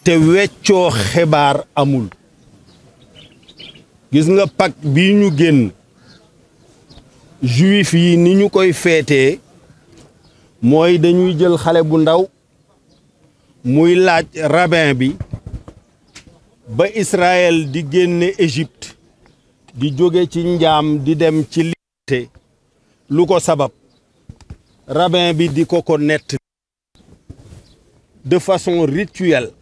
te weccoo xibaar amul. gis nga Pâques bii ñu génn juif yi ni ñu koy feetee mooy dañuy jël xale bu ndaw muy laaj rabbin bi ba Israël di génne Égypte di jóge ci njaam di dem ci liberté lu ko sabab rabbin bi di ko nett de façon rituelle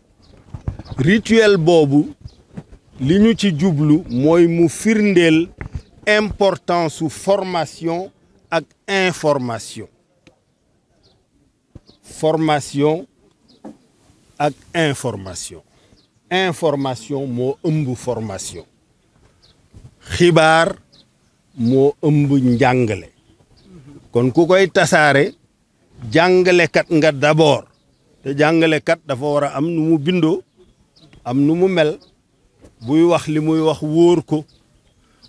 boobu li ñu ci jublu mooy mu firndeel importance su formation ak information ak information moo ëmb formation xibaar moo ëmb njàngale kon ku koy tasaare jàngalekat nga d'abord te jàngalekat dafa war a am nu mu bindoo am nu mu mel buy wax li muy wax wóor ko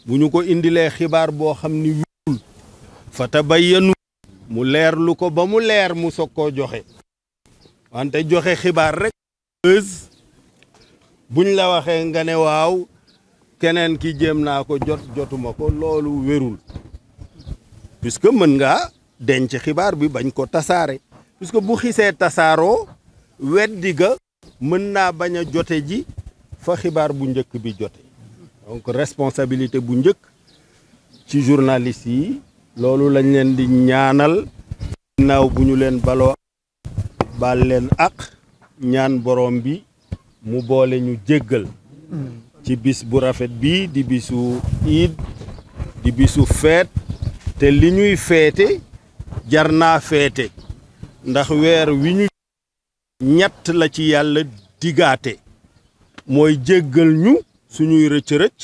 bu ñu ko indilee xibaar boo xam ni wérul fa tabayyanu mu leer lu ko ba mu leer mu soog koo joxe wante joxe xibaar rek buñ la waxee nga ne waaw keneen ki jéem naa ko jotuma ko loolu wérul puisque mën nga denc xibaar bi bañ ko tasaare puisque bu xisee tasaaroo weddi ga mën naa bañ a jote ji fa xibaar bu njëkk bi jote donc responsabilité bu njëkk ci journalistes yi loolu lañ leen di ñaanal ginnaaw bu ñu leen baloo baal leen ak ñaan borom bi mu boole ñu jéggal ci bis bu rafet bi di bisu iid di bisu feet te li ñuy feete jar naa feete ndax weer wi ñu ñett la ci yàlla digaate mooy jéggal ñu suñuy rëcc-rëcc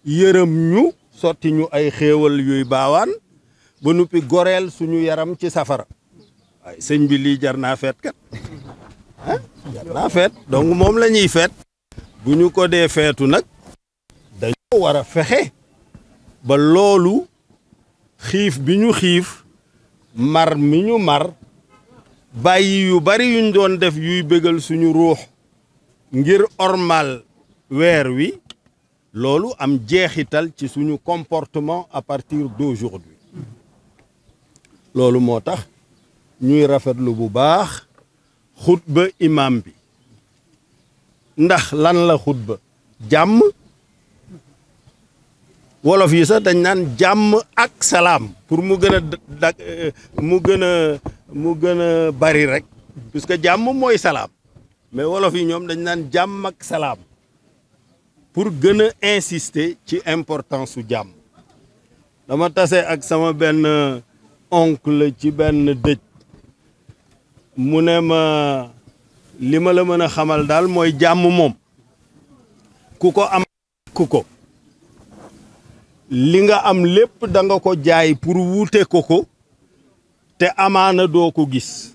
yërëm ñu sotti ñu ay xéewal yuy baawaan ba nuppi goreel suñu yaram ci safara waaye sëñ bi lii jar naa feet kat jar naa feet donc moom la ñuy feet bu ñu ko dee feetu nag dañoo war a fexe ba loolu xiif bi ñu xiif mar mi ñu mar bàyyi yu bari yuñ doon def yuy bégal suñu ruux ngir ormal weer wi loolu am jeexital ci suñu comportement à partir d'aujourd'hui loolu moo tax ñuy rafetlu bu baax xutba imam bi ndax lan la xutba jàmm wolof yi sax dañ naan jàmm ak salaam pour mu gën a mu gën a bari rek puisque jàmm mooy salaam mais wolof yi ñoom dañ naan jàmm ak salaam pour gën a insister ci importance su jàmm dama tase ak sama benn oncle ci benn dëj mu ne ma li ma la mën a xamal daal mooy jàmm moom ku ko am ko li nga am lépp da nga ko jaay pour wuute ko te amaana doo ko gis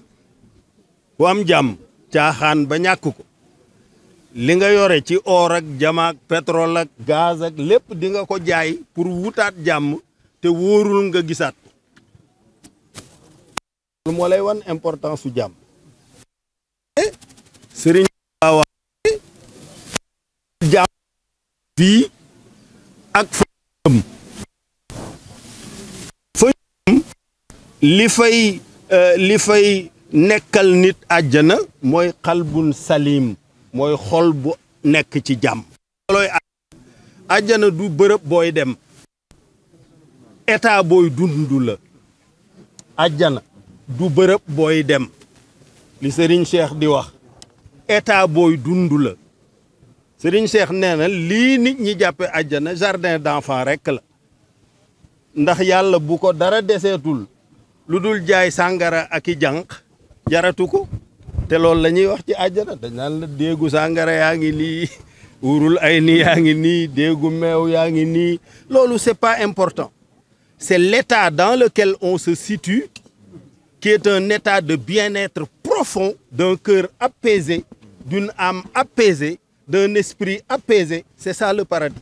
ku am jàmm caaxaan ba ñàkk ko li nga yore ci or ak jama ak pétrole ak gaz ak lépp di nga ko jaay pour wutaat jàmm te wóorul nga gisaat ko moo lay wan importance su jàmm sëriñ wax jàmm fii ak fa li fay nekkal nit àjjana mooy xalbun salim mooy xol bu nekk ci jàmm loolooy àjjana du bërëb booy dem état booy dund la àjjana du bërëb booy dem li Serigne Cheikh di wax état booy dund la Serigne Cheikh nee na lii nit ñi jàppe àjjana jardin d'enfant rekk la ndax yàlla bu ko dara deseetul lu dul jaay sàngara ak i jànq jaratu ko te loolu la ñuy wax ci àjjana dañ naan la déegu sàngara yaa ngi nii wurul ay nii yaa ngi nii déegu meew yaa ngi nii loolu c'est pas important c'est l'état dans lequel on se situe qui est un état de bien-être profond d'un cœur apaisé d'une âme apaisée d'un esprit apaisé c'est ça le paradis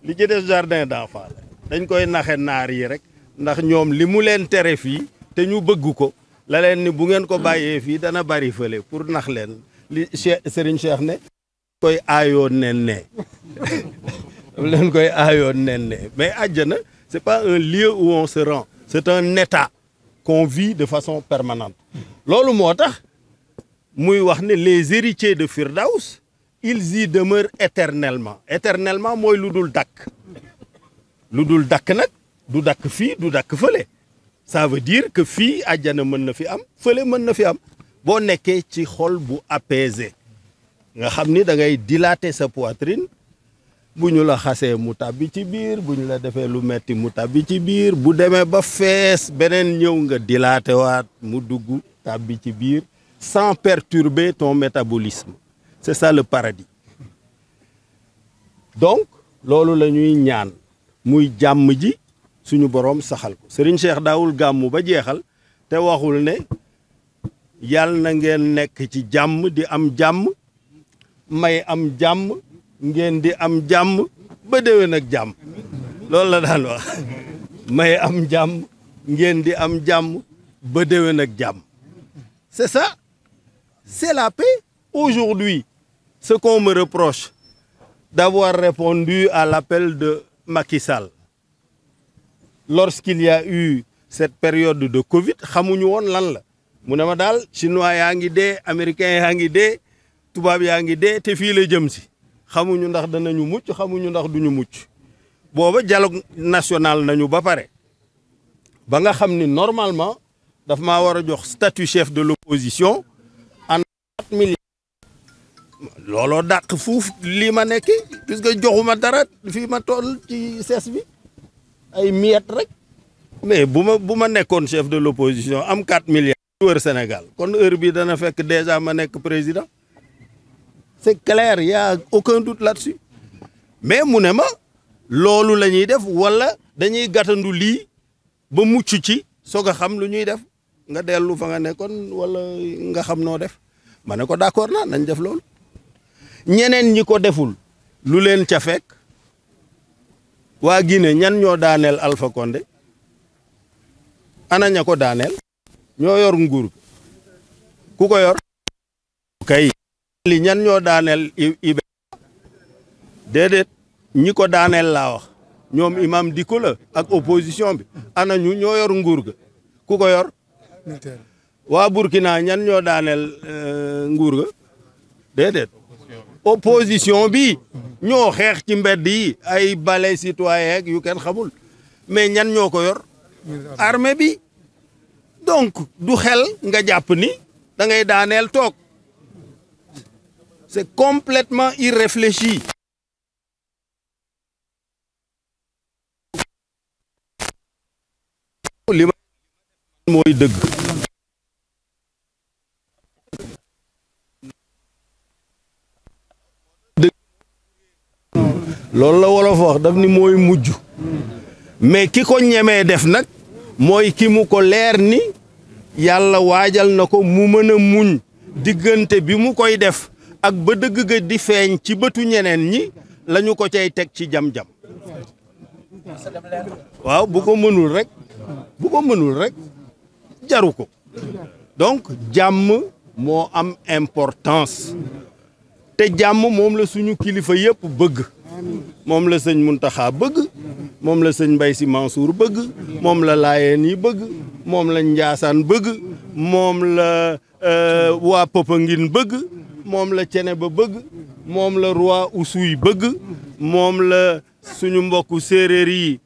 li ci des jardin d'enfants la dañ koy naxe naar yi rek ndax ñoom li mu leen tere fii te ñu bëgg ko la leen ni bu ngeen ko bàyyee fii dana bari fële pour nax leen li Serigne Cheikh ne koy aayoon nen ne leen koy aayoon nen ne mais àjjana c'est pas un lieu où on se rend, c'est un état qu'on vit de façon permanente. loolu moo tax muy wax ne les héritiers de Firdaws ils y demeurent éternellement. Éternellement mooy lu dul dakk nag du dakk fii du dakk fële. Ça veut dire que fii àjjana mën na fi am fële mën na fi am boo nekkee ci xol bu apaisé nga xam ni da ngay dilater sa poitrine bu ñu la xasee mu tàbbi ci biir bu ñu la defee lu metti mu tàbbi ci biir bu demee ba fees beneen ñëw nga dilater waat mu dugg tàbbi ci biir sans perturber ton métabolisme. C'est ça le paradis. Donc loolu la ñuy ñaan muy jàmm ji suñu boroom saxal ko. Serigne Cheikh daawul gàmmu ba jeexal te waxul ne yàlla na ngeen nekk ci jàmm di am jàmm may am jàmm ngeen di am jàmm ba déwén ak jàmm loolu la daan wax may am jàmm ngeen di am jàmm ba déwén ak jàmm. C'est ça, c'est la paix. Aujourd'hui, ce qu'on me reproche d'avoir répondu à l'appel de Macky Sall lorsqu'il y a eu cette période de Covid xamuñu woon lan la mu ne ma daal chinois yaa ngi dee américains yaa ngi dee tubaab yaa ngi dee te fii la jëm si xamuñu ndax danañu mucc xamuñu ndax duñu mucc booba dialogue national nañu ba pare ba nga xam ni normalement daf maa war a jox statut chef de l'opposition en 4 milliards looloo dàq fuuf lii ma nekki puisque joxuma dara fii ma toll ci ses bi ay miettes rek mais bu ma nekkoon chef de l'opposition am 4 milliards wër Sénégal kon heure bi dana fekk déjà ma nekk président c'est clair y a aucun doute là-dessus mais mu ne ma loolu la ñuy def wala dañuy gàttandu lii ba mucc ci soog a xam lu ñuy def nga dellu fa nga nekkoon wala nga xam noo def ma ne ko d'accord naa nañ def loolu ñeneen ñi ko deful lu leen ca fekk waa Guinée ñan ñoo daaneel Alpha Condé ana ña ko daaneel ñoo yor nguur ku ko yor kay li ñan ñoo daaneel Ibe déedéet ñi ko daaneel laa wax ñoom imam Dicko la ak opposition bi ana ñu ñoo yor nguur ga ku ko yor waa Burkina ñan ñoo daaneel nguur ga déedéet opposition bi ñoo xeex ci mbedd yi ay balai citoyen yu kenn xamul mais ñan ñoo ko yor armée bi donc du xel nga jàpp ni da ngay daaneel toog c'est complètement irréfléchi. li ma mooy dëgg loolu la wolof wax daf ni mooy mujj mais ki ko ñemee def nag mooy ki mu ko leer ni yàlla waajal na ko mu mën a muñ diggante bi mu koy def ak ba dëgg ga di feeñ ci bëtu ñeneen ñi lañu ko cay teg ci jam-jam waaw bu ko mënul rek jaru ko donc jàmm moo am importance te jàmm moom la suñu kilifa yëpp bëgg moom la sëñ Muntaxa bëgg moom la sëñ Mbay Si Mansour bëgg moom la Laayeen yi bëgg moom la Njaasaan bëgg moom la waa Popenguine bëgg moom la Ceneba bëgg moom la roi Oussouye bëgg moom la suñu mbokku séeréer yi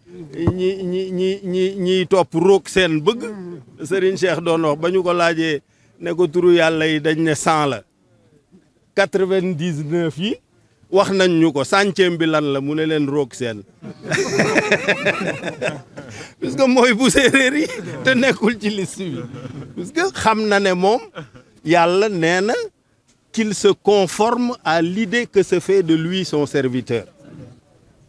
ñi topp roog seen bëgg Serigne Cheikh doon wax ba ñu ko laajee ne ko turu yàlla yi dañ ne 100 la 99 yi wax nañ ñu ko centième bi lan la mu ne leen roog seen puisque mooy bu séeréer yi te nekkul ci liste bi puisque xam na ne moom yàlla nee na qu'il se conforme à l'idée que se fait de lui son serviteur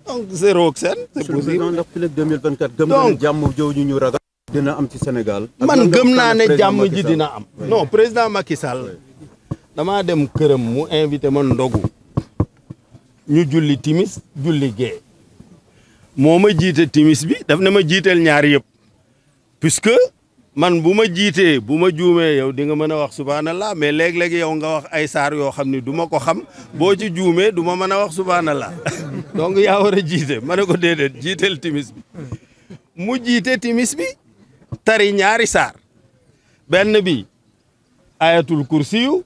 donc c'est roog seen c'est possible ndax fii ak 2024 gëm na jàmm jow ñu ragal dina am ci Sénégal man gëm naa ne jàmm ji dina am non président Macky Sall damaa dem këram mu invité ma ndogu ñu julli timis julli gee moo ma jiite timis bi daf ne ma jiiteel ñaar yëpp puisque man bu ma jiitee bu ma juumee yow di nga mën a wax subhanallah mais léeg-léeg yow nga wax ay saar yoo xam ni du ma ko xam boo ci juumee du ma mën a wax subhanallah donc yaa war a jiite ma ne ko déedéet jiiteel timis bi mu jiite timis bi tari ñaari saar benn bi ayatul kursiyu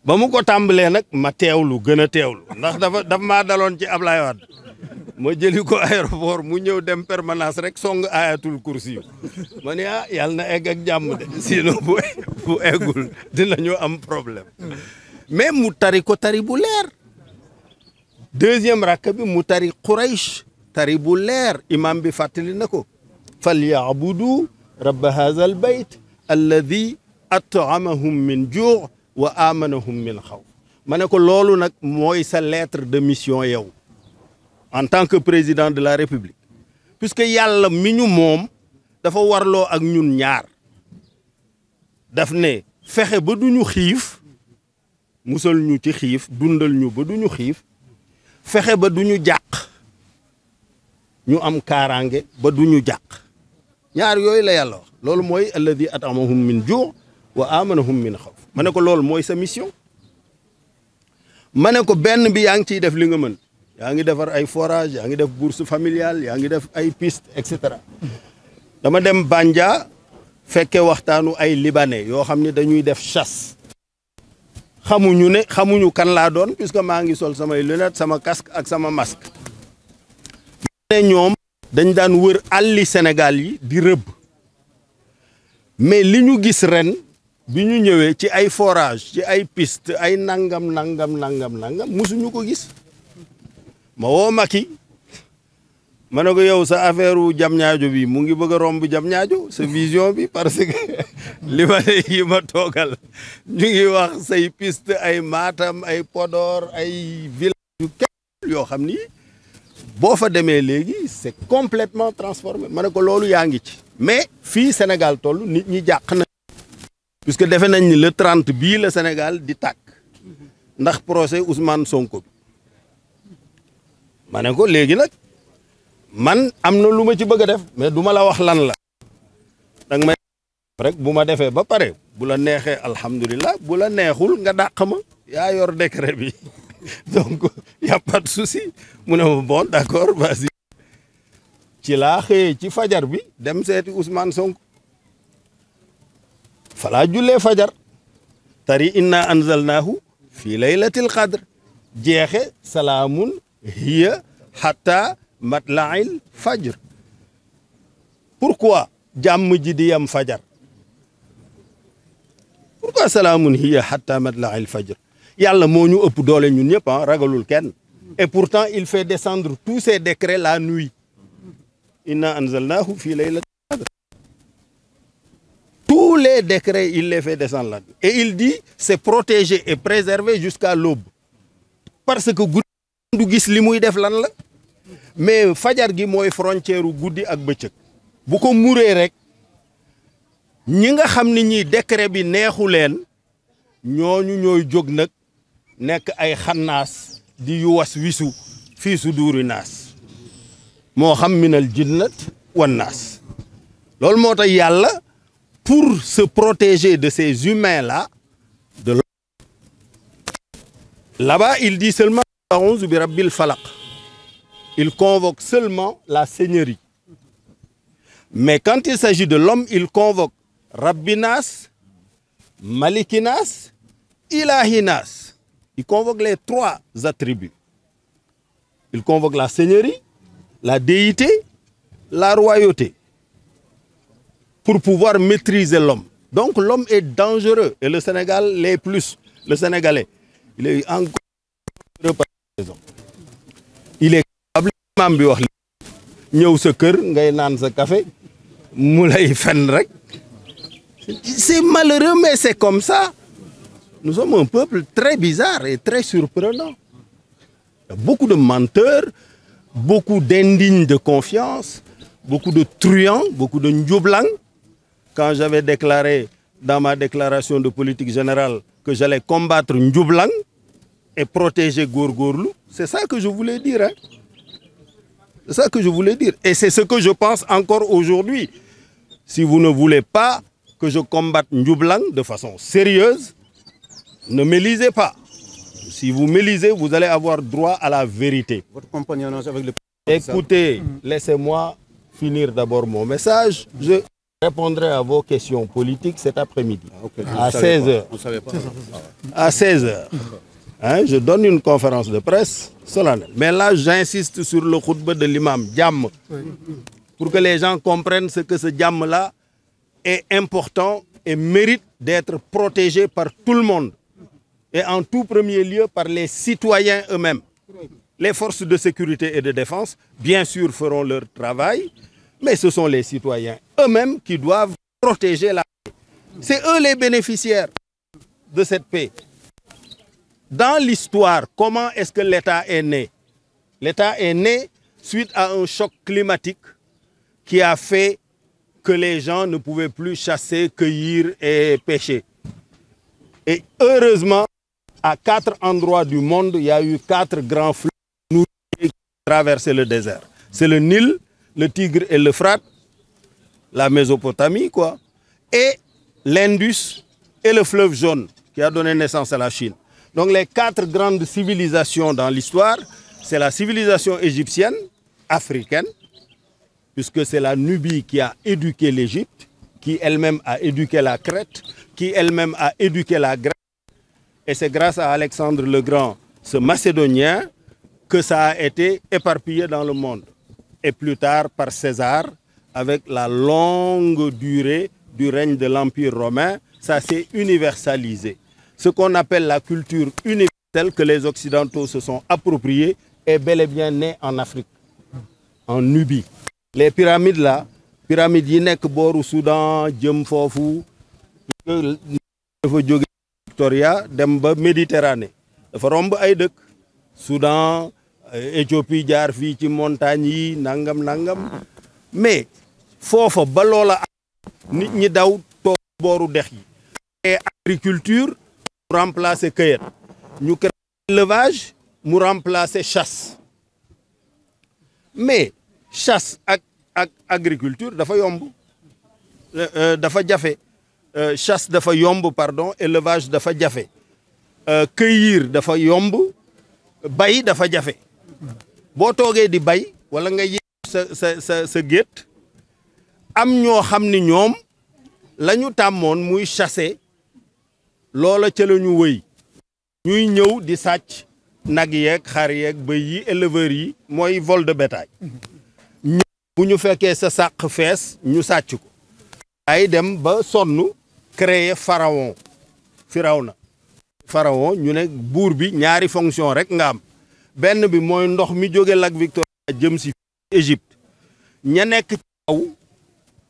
ba mu ko tàmbalee nag ma teewlu gën a teewlu ndax dafa maa daloon ci Ablaye Wade ma jëli ko aéroport mu ñëw dem permanence rek song ayatul kursiyu ma ne yàlla na egg ak jàmm de sinon bu eggul dinañu am problème mais mu tari ko tari bu leer deuxième rakk bi mu tari Quraysh tari bu leer imam bi fàttali na ko falyabudu rabba hadha al bayt alladi at'amahum min juu' wa amanahum min xawf ma ne ko loolu nag mooy sa lettre de mission yow en tant que président de la république puisque yàlla mi ñu moom dafa warloo ak ñun ñaar daf ne fexe ba duñu xiif musal ñu ci xiif dundal ñu ba duñu xiif fexe ba duñu jàq ñu am kaaraange ba duñu jàq ñaar yooyu la yàlla wax loolu mooy alladi at'amahum min juu' wa amanahum min xawf ma ne ko loolu mooy sa mission ma ne ko benn bi yaa ngi ciy def li nga mën yaa ngi defar ay forage yaa ngi def bourse familiale yaa ngi def ay piste et cetera dama dem Bandia fekke waxtaanu ay libanais yoo xam ne dañuy def chasse xamuñu kan laa doon puisque maa ngi sol samay lunettes sama casque ak sama masque ne ñoom dañ daan wër àlli Sénégal yi di rëbb mais li ñu gis ren bi ñu ñëwee ci ay forage ci ay piste ay nangam musuñu ko gis ma woo Macky ma ne ko yow sa affaire u Diamniadio bi mu ngi bëgg a romb Diamniadio sa vision bi parce que li ma yi ma toogal ñu ngi wax say piste ay Matam ay Podor ay village yu kenn yoo xam ni boo fa demee léegi c'est complètement transformé ma ne ko loolu yaa ngi ci mais fii Sénégal toll nit ñi jàq na puisque defe nañ ni le 30 bii la Sénégal di tàkk ndax procès Ousmane Sonko bi ma ne ko léegi nag man am na lu ma ci bëgg a def mais du ma la wax lan la danga may rek bu ma defee ba pare bu la neexee alhamdulilah bu la neexul nga dàq ma yaa yor décret bi donc y a pas de souci mu ne ma bon d'accord vas-y ci laa xëyee ci fajar bi dem seeti Ousmane Sonko falaa jullee fajar tari inna anzalnaahu fi laylatil qadr jeexe salaamun hiya hatta matla'il fajr pourquoi jàmm ji di yam fajar pourquoi salaamun hiya hatta matla'il fajr yàlla moo ñu ëpp doole ñun ñëpp ragalul kenn et pourtant il fait descendre tous ses décrets la nuit inna anzalnaahu fi laylatil qadr tous les décrets il les fait descendre là et il dit c'est protégé et préservé jusqu'à l'aube parce que guddi du gis li muy def lan la mais fajar gi mooy frontière u guddi ak bëccëg bu ko muree rek ñi nga xam ni ñi décret bi neexu leen ñooñu ñooy jóg nag nekk ay xannaas di yu was wisu fii su duuri naas moo xam minal jinnat wan naas loolu moo tax yàlla pour se protéger de ces humains-là de là-bas il dit seulement a'uuzu bi rabbil falaq il convoque seulement la seigneurie mais quand il s'agit de l'homme il convoque rabbinas malikinas ilahinas il convoque les trois attributs il convoque la seigneurie la déité la royauté pour pouvoir maîtriser l'homme donc l'homme est dangereux et le Sénégal l'est plus le Sénégalais il est encore dangereux par raison il est capable maam bi wax li ñëw sa kër ngay naan sa café mu lay fen rek c'est malheureux mais c'est comme ça nous sommes un peuple très bizarre et très surprenant il y a beaucoup de menteurs beaucoup d'indignes de confiance beaucoup de truands beaucoup de njublang quand j'avais déclaré dans ma déclaration de politique générale que j'allais combattre njublang et protéger góorgóorlu c'est ça que je voulais dire hein c'est ça que je voulais dire et c'est ce que je pense encore aujourd'hui si vous ne voulez pas que je combatte Njublang de façon sérieuse, ne m'élisez pas. Si vous m'élisez, vous allez avoir droit à la vérité. Votre compagnonnage avec le... Écoutez, laissez-moi finir d'abord mon message. Je répondrai à vos questions politiques cet après-midi, à 16h. À 16h. Hein, je donne une conférence de presse solennelle. Mais là, j'insiste sur le khutba de l'imam Djam, pour que les gens comprennent ce que ce Djam-là est important et mérite d'être protégé par tout le monde. Et en tout premier lieu par les citoyens eux-mêmes. Les forces de sécurité et de défense, bien sûr, feront leur travail, mais ce sont les citoyens eux-mêmes qui doivent protéger la paix. C'est eux les bénéficiaires de cette paix. Dans l'histoire, comment est-ce que l'État est né? L'État est né suite à un choc climatique qui a fait que les gens ne pouvaient plus chasser, cueillir et pêcher. Et heureusement, à 4 endroits du monde, il y a eu 4 grands fleuves qui ont traversé le désert. C'est le Nil, le Tigre et l'Euphrate, la Mésopotamie, quoi, et l'Indus et le fleuve jaune qui a donné naissance à la Chine. Donc les 4 grandes civilisations dans l'histoire, c'est la civilisation égyptienne, africaine, puisque c'est la Nubie qui a éduqué l'Égypte, qui elle-même a éduqué la Crète, qui elle-même a éduqué la Grèce. Et c'est grâce à Alexandre le Grand, ce Macédonien, que ça a été éparpillé dans le monde. Et plus tard par César, avec la longue durée du règne de l'Empire romain, ça s'est universalisé. Ce qu'on appelle la culture universelle que les Occidentaux se sont appropriés est bel et bien né en Afrique, en Nubie. Les pyramides là, pyramides yi nekk booru Soudan jëm foofu dafa jóge Victoria dem ba Méditerranée dafa romb ay dëkk Soudan, Éthiopie jaar fii ci montagne yi nangam mais foofa ba loola nit ñi daw toog booru dex yi et agriculture mu remplacer cueillette ñu créé élevage mu remplacer chasse mais chasse ak agriculture dafa yomb dafa jafe chasse dafa yomb pardon élevage dafa jafe cueillir dafa yomb bay dafa jafe boo toogee di bay wala nga yeew sa gétt am ñoo xam ni ñoom la ñu tàmmoon muy chasser loola ca la ñu wëy ñuy ñëw di sàcc nag yeeg xar yeeg bëy yi éleveurs yi mooy vol de bétail bu ñu fekkee sa sàq fees ñu sàcc ko ay dem ba sonn créer pharaon pharaon ñu ne buur bi ñaari fonction rek nga am benn bi mooy ndox mi jóge lac Victoria jëm si Égypte ña nekk ci kaw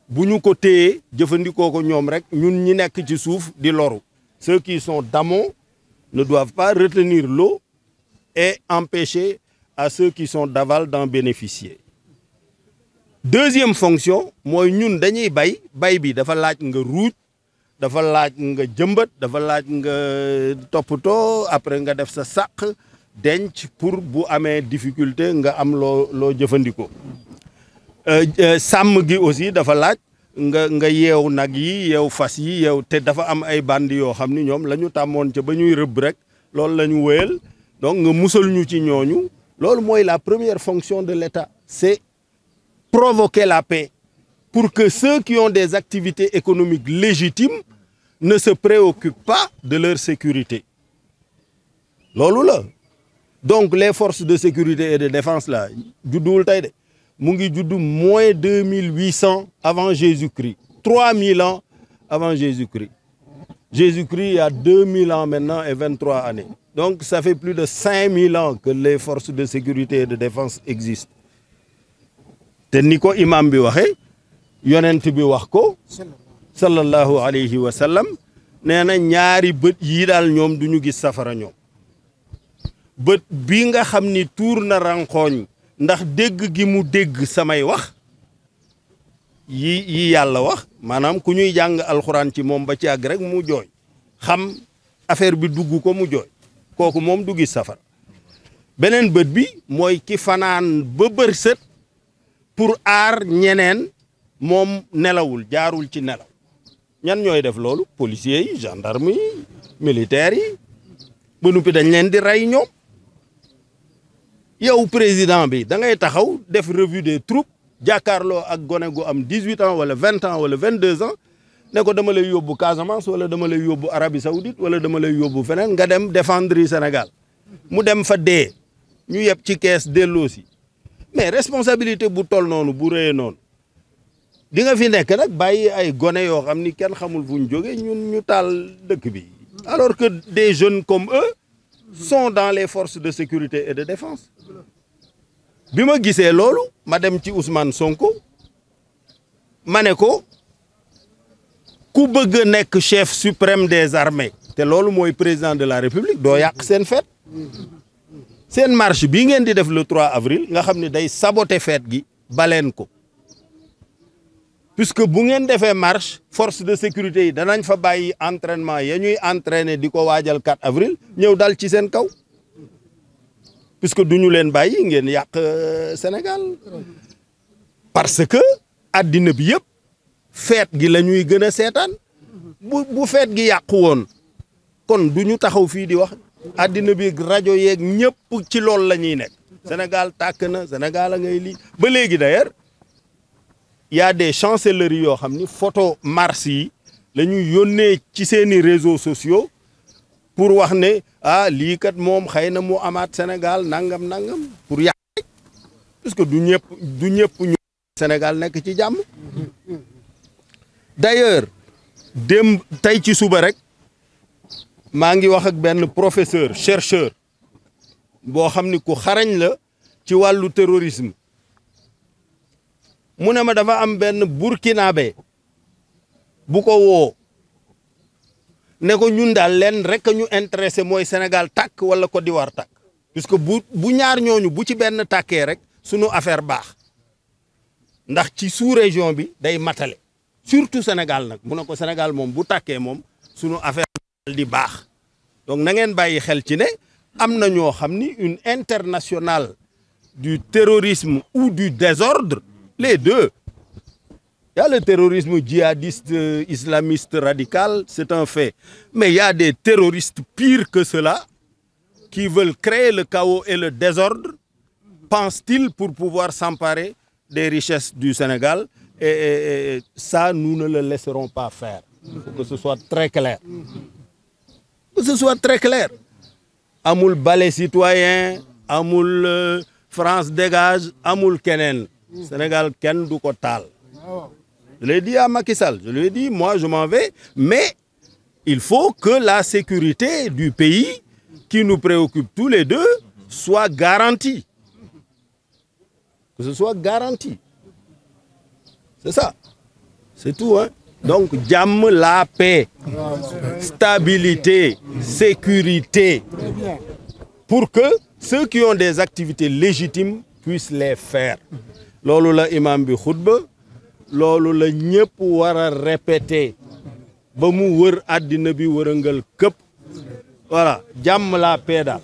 bu ñu ko téyee jëfandikoo ko ñoom rek ñun ñi nekk ci suuf di loru ceux qui sont d'amont ne doivent pas retenir l'eau et empêcher à ceux qui sont d'aval d'en bénéficier. Deuxième fonction mooy ñun dañuy bay bi dafa laaj nga ruuj dafa laaj nga jëmbat dafa laaj nga toppatoo après nga def sa sàq denc pour bu amee difficulté nga am loo jëfandikoo sàmm gi aussi dafa laaj nga yeew nag yi yeew fas yi yeew te dafa am ay bandi yoo xam ni ñoom la ñu tàmmoon ca ba ñuy rëbb rek loolu la ñu wéyal donc nga musal ñu ci ñooñu loolu mooy la première fonction de l'État, c'est provoquer la paix pour que ceux qui ont des activités économiques légitimes ne se préoccupent pas de leur sécurité. Loolu la. Donc les forces de sécurité et de défense là, judduwul tey de mu ngi juddu moins 2800 avant Jésus-Christ, 3000 ans avant Jésus-Christ. Jésus-Christ il y a 2000 ans maintenant et 23 années. Donc ça fait plus de 5000 ans que les forces de sécurité et de défense existent. te ni ko imam bi waxe yonent bi wax ko sallallahu alayhi wa sallam nee na ñaari bët yii daal ñoom duñu gis safara ñoom bët bi nga xam ni tuur na ranxooñ ndax dégg gi mu dégg samay wax yi yàlla wax maanaam ku ñuy jàng alxuraan ci moom ba ci àgg rek mu jooy xam affaire bi dugg ko mu jooy kooku moom du gis safara beneen bët bi mooy ki fanaan ba bërsët pour aar ñeneen moom nelawul jaarul ci nelaw ñan ñooy def loolu policiers yi gendarme yi militaires yi ba noppi dañ leen di rey ñoom yow président bi da ngay taxaw def revue des troupes jàkkaarloo ak gone gu am 18 ans wala 20 ans wala 22 ans ne ko dama lay yóbbu Casamance wala dama lay yóbbu Arabie Saoudite wala dama lay yóbbu feneen nga dem défendre Sénégal mu dem fa dee ñu yeb ci kees delloo si mais responsabilité bu toll noonu bu rëyee noonu di nga fi nekk nag bàyyi ay gone yoo xam ni kenn xamul fu ñu jóge ñun ñu taal dëkk bi alors que des jeunes comme eux sont dans les forces de sécurité et de défense bi ma gisee loolu ma dem ci Ousmane Sonko ma ne ko ku bëgg a nekk chef suprême des armées te loolu mooy président de la République doo yàq seen fête seen marche bii ngeen di def le 3 avril nga xam ne day saboter fête gi baleen ko puisque bu ngeen defee marche force de sécurité yi danañ fa bàyyi entraînement ya ñuy entraîner di ko waajal 4 avril ñëw dal ci seen kaw puisque du ñu leen bàyyi ngeen yàq Sénégal parce que addina bi yëpp feet gi la ñuy gën a seetaan bu feet gi yàqu woon kon du ñu taxaw fii di wax addina bi rajo yeeg ñëpp ci loolu la ñuy nekk Sénégal tàkk na Sénégal a ngay lii ba léegi d'ailleurs y a des chancelleries yoo xam ni photo mars yi la ñuy yónnee ci seeni réseaux sociaux pour wax ne ah lii kat moom xëy na mu amaat Sénégal nangam pour yàq parce que du ñëpp ñu Sénégal nekk ci jàmm d'ailleurs démb tey ci suba rek maa ngi wax ak benn professeur chercheur boo xam ni ku xarañ la ci wàllu terrorisme mu ne ma dafa am benn burkinabé bu ko woo ne ko ñun daal leen rek ñu intéressé mooy Sénégal tàkk wala Côte d'Ivoire tàkk puisque bu ñaar ñooñu bu ci benn tàkkee rek sunu affaire baax ndax ci sous-région bi day matale surtout Sénégal nag mu ne ko Sénégal moom bu tàkkee moom sunu affaire di baax donc na ngeen bàyyi xel ci ne am na ñoo xam ni une internationale du terrorisme ou du désordre les deux. Il y a le terrorisme djihadiste, islamiste, radical, c'est un fait. Mais il y a des terroristes pires que cela qui veulent créer le chaos et le désordre, pensent-ils, pour pouvoir s'emparer des richesses du Sénégal. Et ça, nous ne le laisserons pas faire. Il faut que ce soit très clair. Que ce soit très clair. Amoul balai citoyen, amoul France dégage, amoul kenen. Sénégal ken du ko taal. Je l'ai dit à Macky Sall, je lui ai dit, moi je m'en vais, mais il faut que la sécurité du pays, qui nous préoccupe tous les deux, soit garantie. Que ce soit garanti. C'est ça. C'est tout, hein. Donc, jàmm, la paix, stabilité, sécurité, pour que ceux qui ont des activités légitimes puissent les faire. Loolu la imam bi xutba loolu la ñëpp war a répéter ba mu wër àddina bi wërëngal këpp voilà jàmm la paix daal